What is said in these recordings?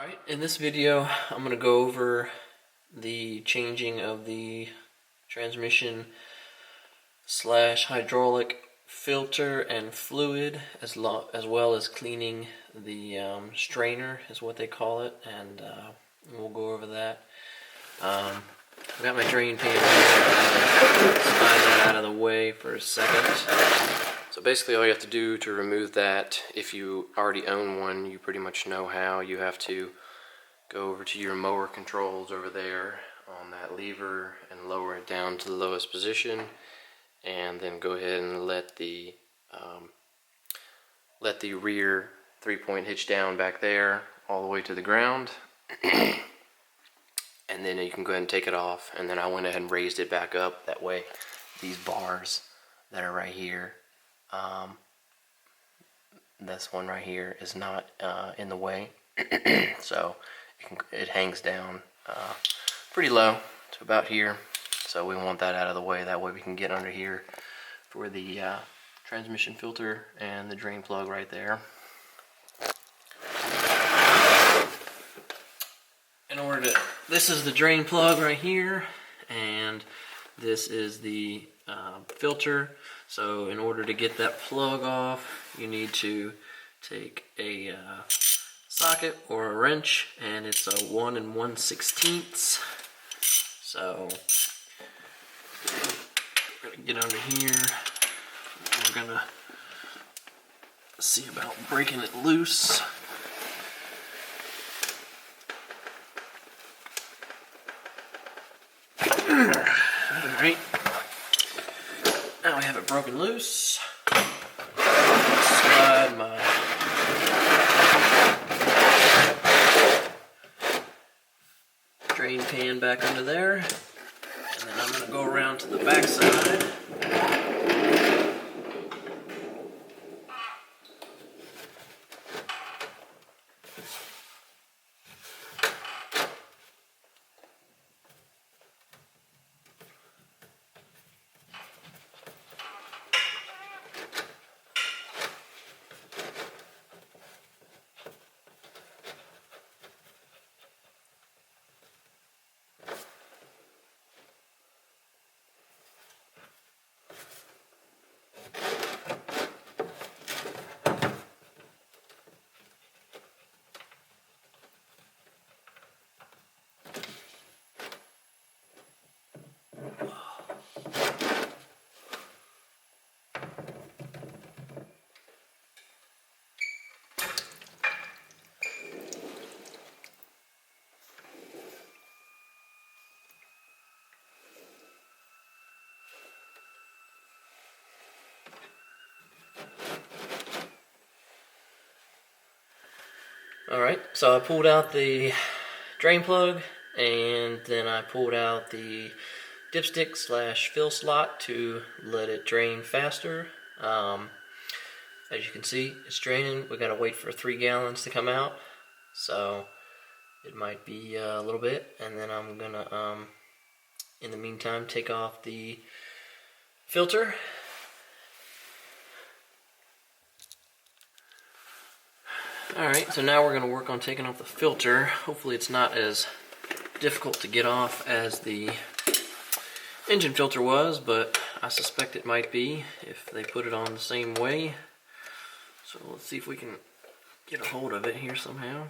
Alright, in this video I'm going to go over the changing of the transmission slash hydraulic filter and fluid as well as cleaning the strainer is what they call it, and we'll go over that. I've got my drain pan here. Slide that out of the way for a second. So basically all you have to do to remove that, if you already own one, you pretty much know how. You have to go over to your mower controls over there on that lever and lower it down to the lowest position, and then go ahead and let the rear 3-point hitch down back there all the way to the ground. And then you can go ahead and take it off, and then I went ahead and raised it back up. That way these bars that are right here, this one right here is not in the way. So it hangs down pretty low to about here, so we want that out of the way. That way we can get under here for the transmission filter and the drain plug right there. This is the drain plug right here, and this is the filter. So in order to get that plug off, you need to take a socket or a wrench, and it's a 1 1/16. So we're gonna get under here. We're gonna see about breaking it loose. Alright, now we have it broken loose. Slide my drain pan back under there, and then I'm going to go around to the back side. Alright, so I pulled out the drain plug, and then I pulled out the dipstick slash fill slot to let it drain faster. As you can see, it's draining. We gotta wait for 3 gallons to come out, so it might be a little bit, and then I'm gonna in the meantime take off the filter. Alright, so now we're going to work on taking off the filter. Hopefully it's not as difficult to get off as the engine filter was, but I suspect it might be if they put it on the same way. So let's see if we can get a hold of it here somehow.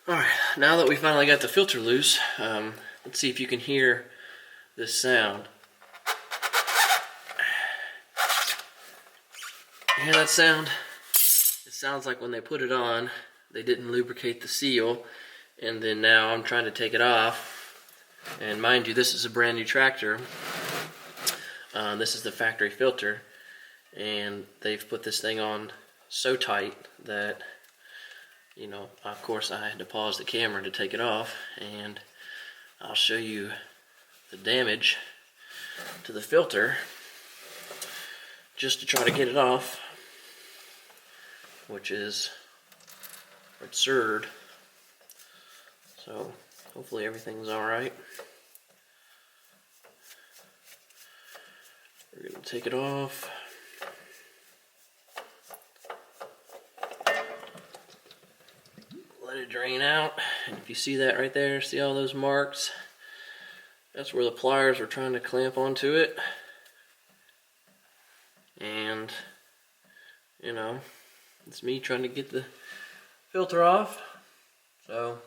Alright, now that we finally got the filter loose, let's see if you can hear this sound. You hear that sound? It sounds like when they put it on, they didn't lubricate the seal, and then now I'm trying to take it off. And mind you, this is a brand new tractor. This is the factory filter, and they've put this thing on so tight that, you know, of course I had to pause the camera to take it off, and I'll show you the damage to the filter just to try to get it off, which is absurd. So hopefully everything's alright. We're going to take it off. let it drain out. And if you see that right there, see all those marks? That's where the pliers were trying to clamp onto it. And, you know, it's me trying to get the filter off. So,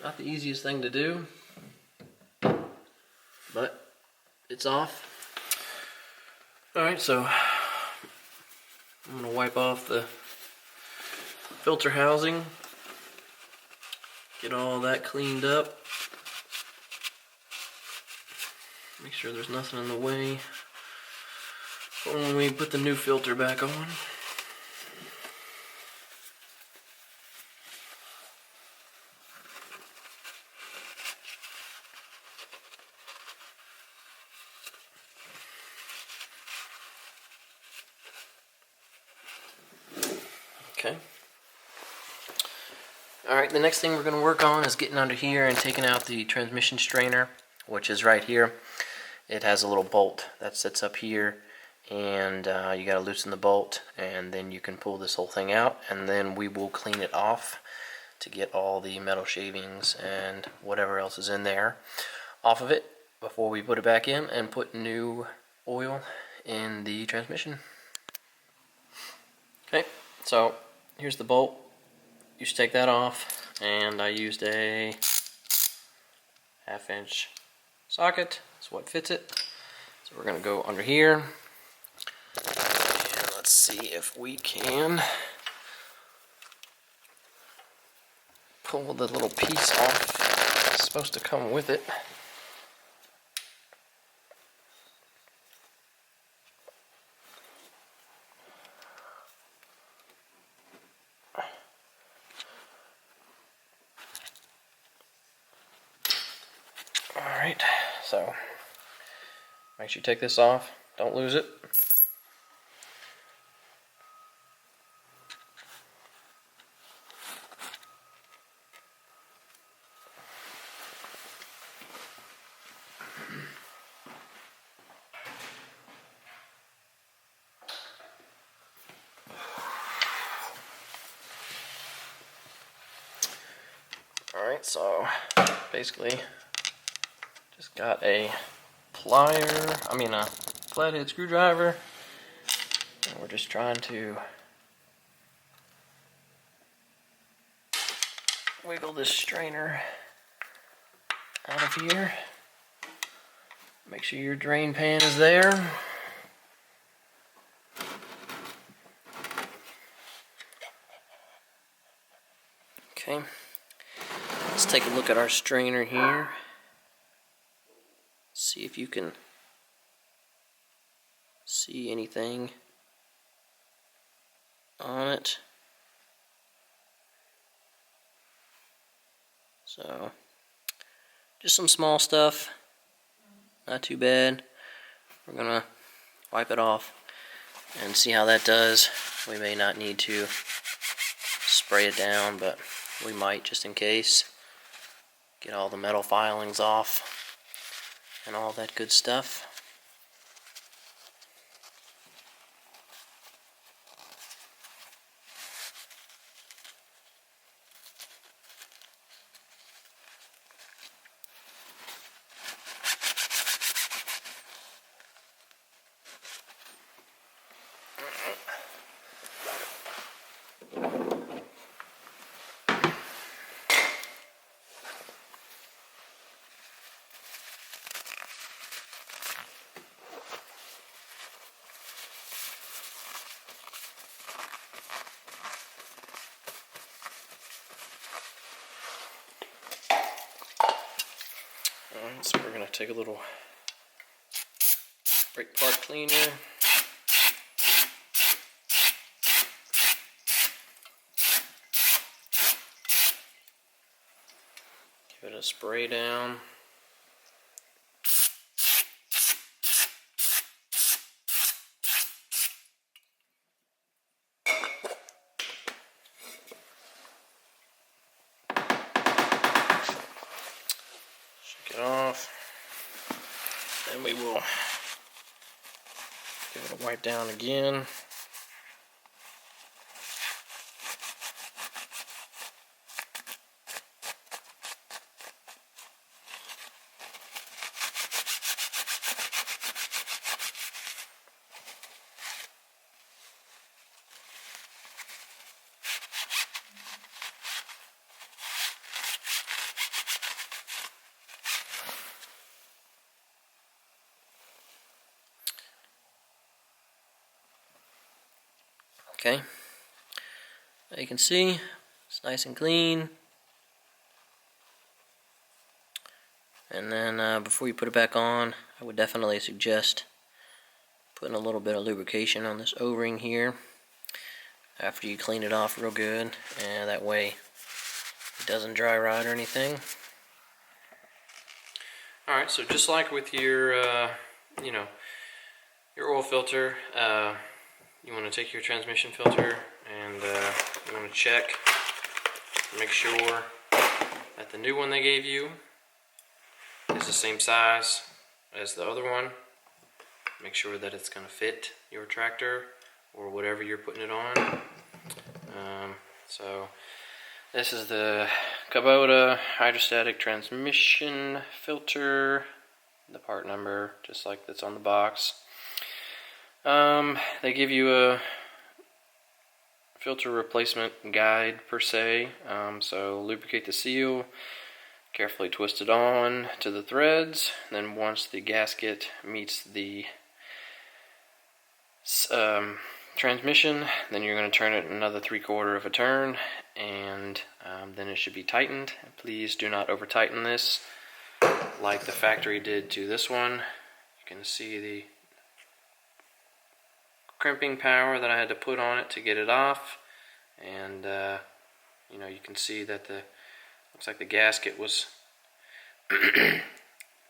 not the easiest thing to do, but it's off. Alright, so I'm going to wipe off the filter housing, get all that cleaned up, make sure there's nothing in the way when we put the new filter back on. Okay. Alright, the next thing we're going to work on is getting under here and taking out the transmission strainer, which is right here. It has a little bolt that sits up here, and you got to loosen the bolt, and then you can pull this whole thing out, and then we will clean it off to get all the metal shavings and whatever else is in there off of it before we put it back in and put new oil in the transmission. Okay, so here's the bolt. You should take that off, and I used a 1/2 inch socket. That's what fits it. So we're going to go under here, and let's see if we can pull the little piece off. It's supposed to come with it. Alright, so make sure you take this off, don't lose it. Alright, so basically just got a flathead screwdriver, and we're just trying to wiggle this strainer out of here. Make sure your drain pan is there. Okay, let's take a look at our strainer here. See if you can see anything on it. So, just some small stuff, not too bad. We're gonna wipe it off and see how that does. We may not need to spray it down, but we might just in case. Get all the metal filings off and all that good stuff. Alright, so we're going to take a little brake part cleaner. Give it a spray down. Shake it off. Then we will give it a wipe down again. Okay, you can see it's nice and clean. And then before you put it back on, I would definitely suggest putting a little bit of lubrication on this O-ring here after you clean it off real good, and that way it doesn't dry rot or anything. Alright, so just like with your your oil filter, you want to take your transmission filter and you want to check, make sure that the new one they gave you is the same size as the other one. Make sure that it's going to fit your tractor or whatever you're putting it on. So this is the Kubota hydrostatic transmission filter, the part number just like that's on the box. They give you a filter replacement guide per se, so lubricate the seal, carefully twist it on to the threads, then once the gasket meets the transmission, then you're going to turn it another 3/4 of a turn, and then it should be tightened. Please do not over tighten this like the factory did to this one. You can see the crimping power that I had to put on it to get it off, and you can see that looks like the gasket was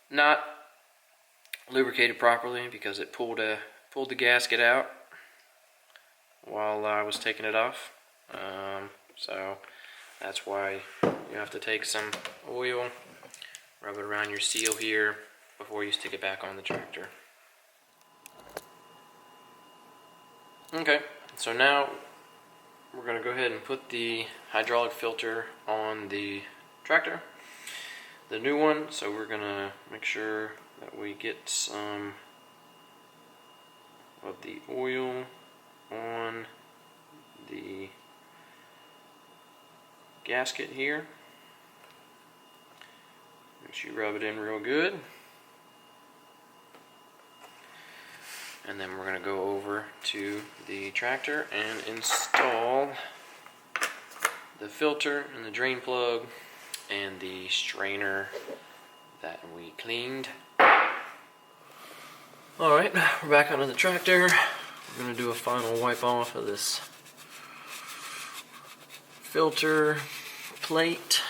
not lubricated properly because it pulled the gasket out while I was taking it off. So that's why you have to take some oil, rub it around your seal here before you stick it back on the tractor. Okay, so now we're going to go ahead and put the hydraulic filter on the tractor, the new one. So we're going to make sure that we get some of the oil on the gasket here. Make sure you rub it in real good. And then we're going to go over to the tractor and install the filter and the drain plug and the strainer that we cleaned. Alright, we're back onto the tractor. We're going to do a final wipe off of this filter plate,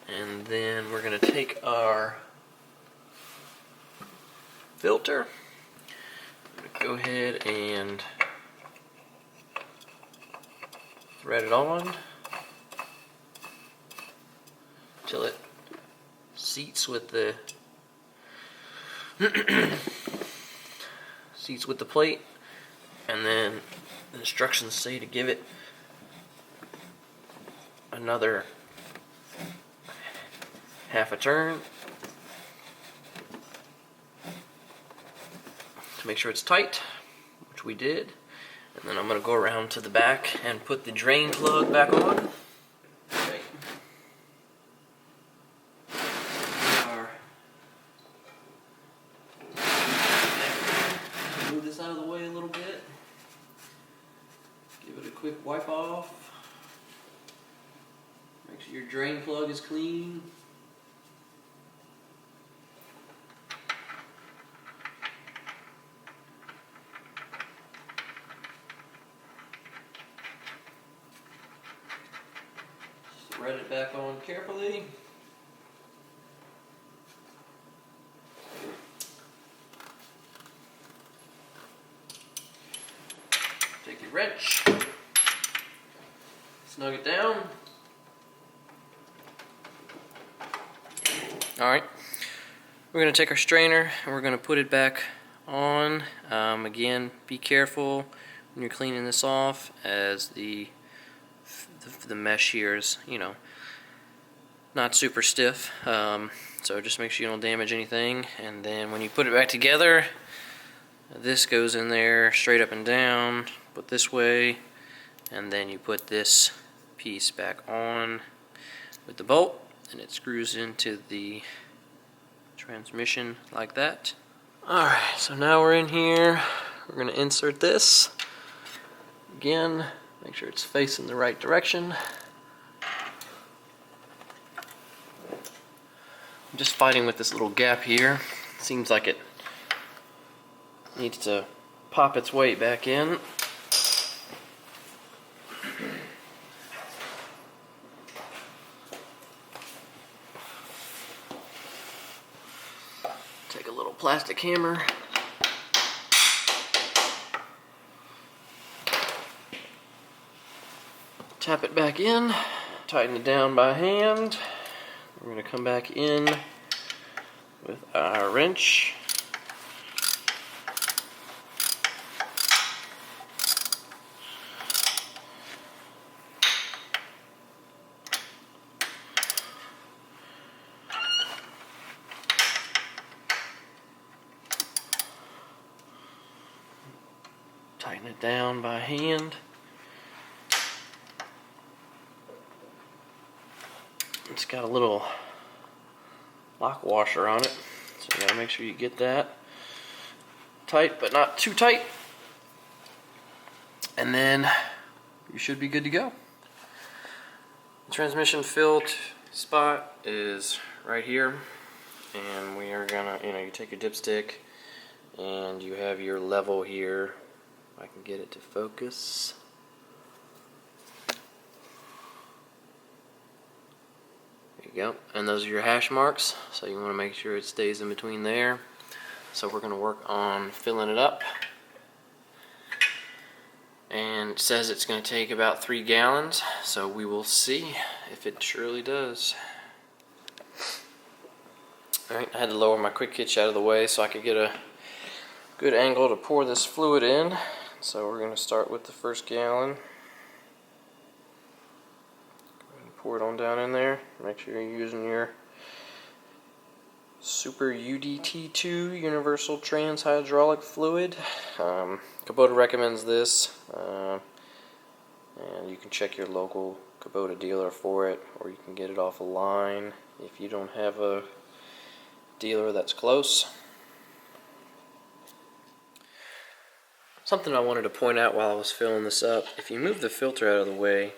and then we're going to take our filter, go ahead and thread it on until it seats with the plate, and then the instructions say to give it another half a turn to make sure it's tight, which we did. And then I'm going to go around to the back and put the drain plug back on. Okay. Move this out of the way a little bit. Give it a quick wipe off. Make sure your drain plug is clean. Thread it back on carefully. Take your wrench, snug it down. Alright, we're going to take our strainer and we're going to put it back on. Again, be careful when you're cleaning this off, as the mesh here is, not super stiff. So just make sure you don't damage anything. And then when you put it back together, this goes in there straight up and down, but this way, and then you put this piece back on with the bolt, and it screws into the transmission like that. Alright, so now we're in here. We're going to insert this. Again, Make sure it's facing the right direction. I'm just fighting with this little gap here. Seems like it needs to pop its weight back in. Take a little plastic hammer. Tap it back in. Tighten it down by hand. We're going to come back in with our wrench. Tighten it down by hand. It's got a little lock washer on it, so you gotta make sure you get that tight, but not too tight. And then you should be good to go. The transmission filter spot is right here, and we are gonna, you take your dipstick, and you have your level here. If I can get it to focus. There you go, and those are your hash marks, so you want to make sure it stays in between there. So we're going to work on filling it up, and it says it's going to take about 3 gallons, so we will see if it surely does. Alright, I had to lower my quick hitch out of the way so I could get a good angle to pour this fluid in. So we're going to start with the first gallon. Pour it on down in there. Make sure you're using your Super UDT2 Universal Trans Hydraulic Fluid. Kubota recommends this, and you can check your local Kubota dealer for it, or you can get it off a line if you don't have a dealer that's close. Something I wanted to point out while I was filling this up, if you move the filter out of the way,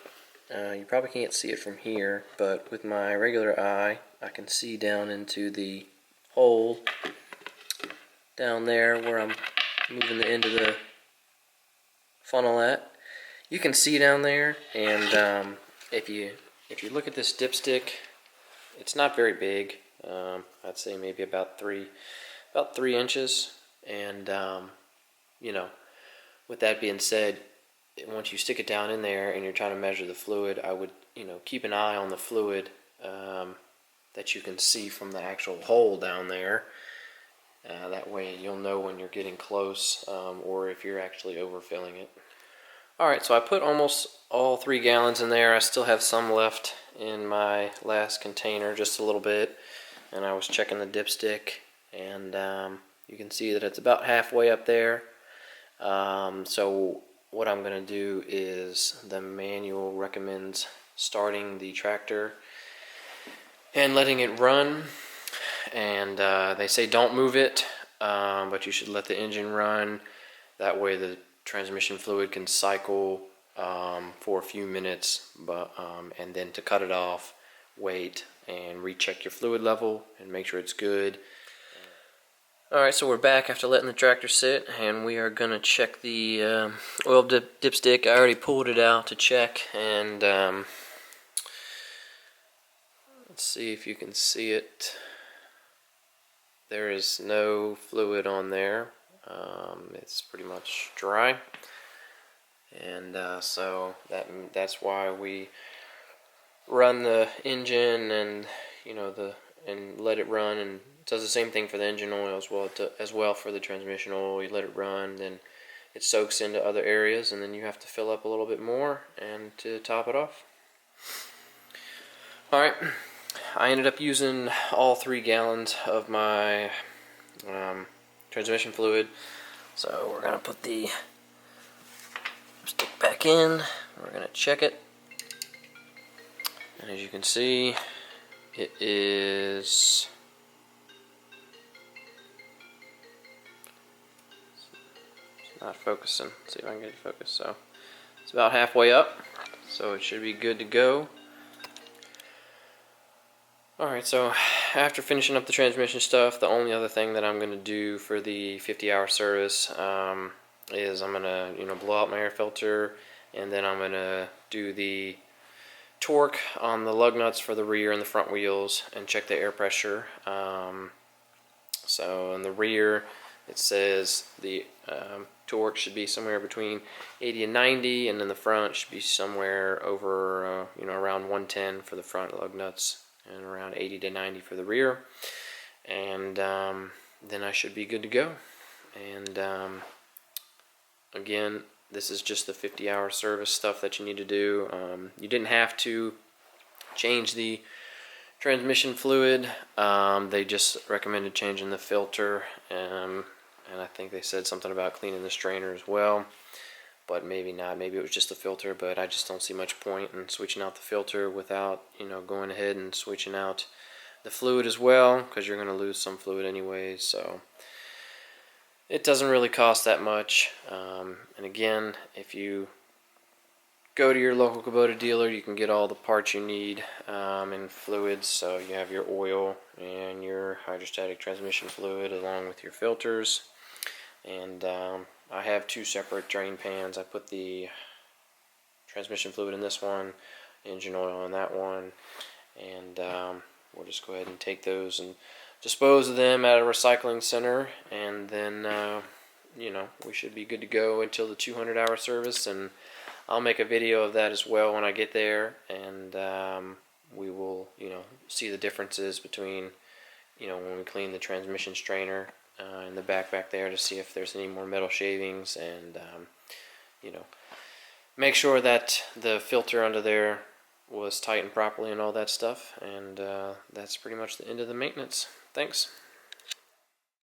you probably can't see it from here, but with my regular eye, I can see down into the hole down there where I'm moving the end of the funnel at. You can see down there, and if you look at this dipstick, it's not very big. I'd say maybe about 3 inches, and with that being said, once you stick it down in there and you're trying to measure the fluid, I would, keep an eye on the fluid that you can see from the actual hole down there. That way you'll know when you're getting close, or if you're actually overfilling it. Alright, so I put almost all 3 gallons in there. I still have some left in my last container, just a little bit. And I was checking the dipstick, and you can see that it's about halfway up there. So what I'm going to do is, the manual recommends starting the tractor and letting it run, and they say don't move it, but you should let the engine run. That way the transmission fluid can cycle for a few minutes, and then to cut it off, wait and recheck your fluid level and make sure it's good. Alright, so we're back after letting the tractor sit, and we are going to check the oil dipstick. I already pulled it out to check, and let's see if you can see it. There is no fluid on there. It's pretty much dry, and so that's why we run the engine and and let it run, and it does the same thing for the engine oil as well for the transmission oil. You let it run, then it soaks into other areas, and then you have to fill up a little bit more and to top it off. Alright, I ended up using all 3 gallons of my transmission fluid, so we're going to put the stick back in, we're going to check it, and as you can see, it is not focusing. Let's see if I can get it focused. So it's It's about halfway up, so it should be good to go. Alright, so after finishing up the transmission stuff, the only other thing that I'm going to do for the 50-hour service is I'm going to blow out my air filter, and then I'm going to do the torque on the lug nuts for the rear and the front wheels and check the air pressure. So in the rear it says the torque should be somewhere between 80 and 90, and in the front should be somewhere over around 110 for the front lug nuts and around 80 to 90 for the rear, and then I should be good to go. And again, this is just the 50-hour service stuff that you need to do. You didn't have to change the transmission fluid. They just recommended changing the filter, and I think they said something about cleaning the strainer as well, but maybe not. Maybe it was just the filter, but I just don't see much point in switching out the filter without going ahead and switching out the fluid as well, because you're going to lose some fluid anyway. So it doesn't really cost that much. And again, if you go to your local Kubota dealer, you can get all the parts you need and fluids. So you have your oil and your hydrostatic transmission fluid along with your filters. And I have two separate drain pans. I put the transmission fluid in this one, engine oil in that one, and we'll just go ahead and take those and dispose of them at a recycling center, and then we should be good to go until the 200-hour service. And I'll make a video of that as well when I get there, and we will see the differences between when we clean the transmission strainer in the back there to see if there's any more metal shavings, and make sure that the filter under there was tightened properly and all that stuff. And that's pretty much the end of the maintenance. Thanks.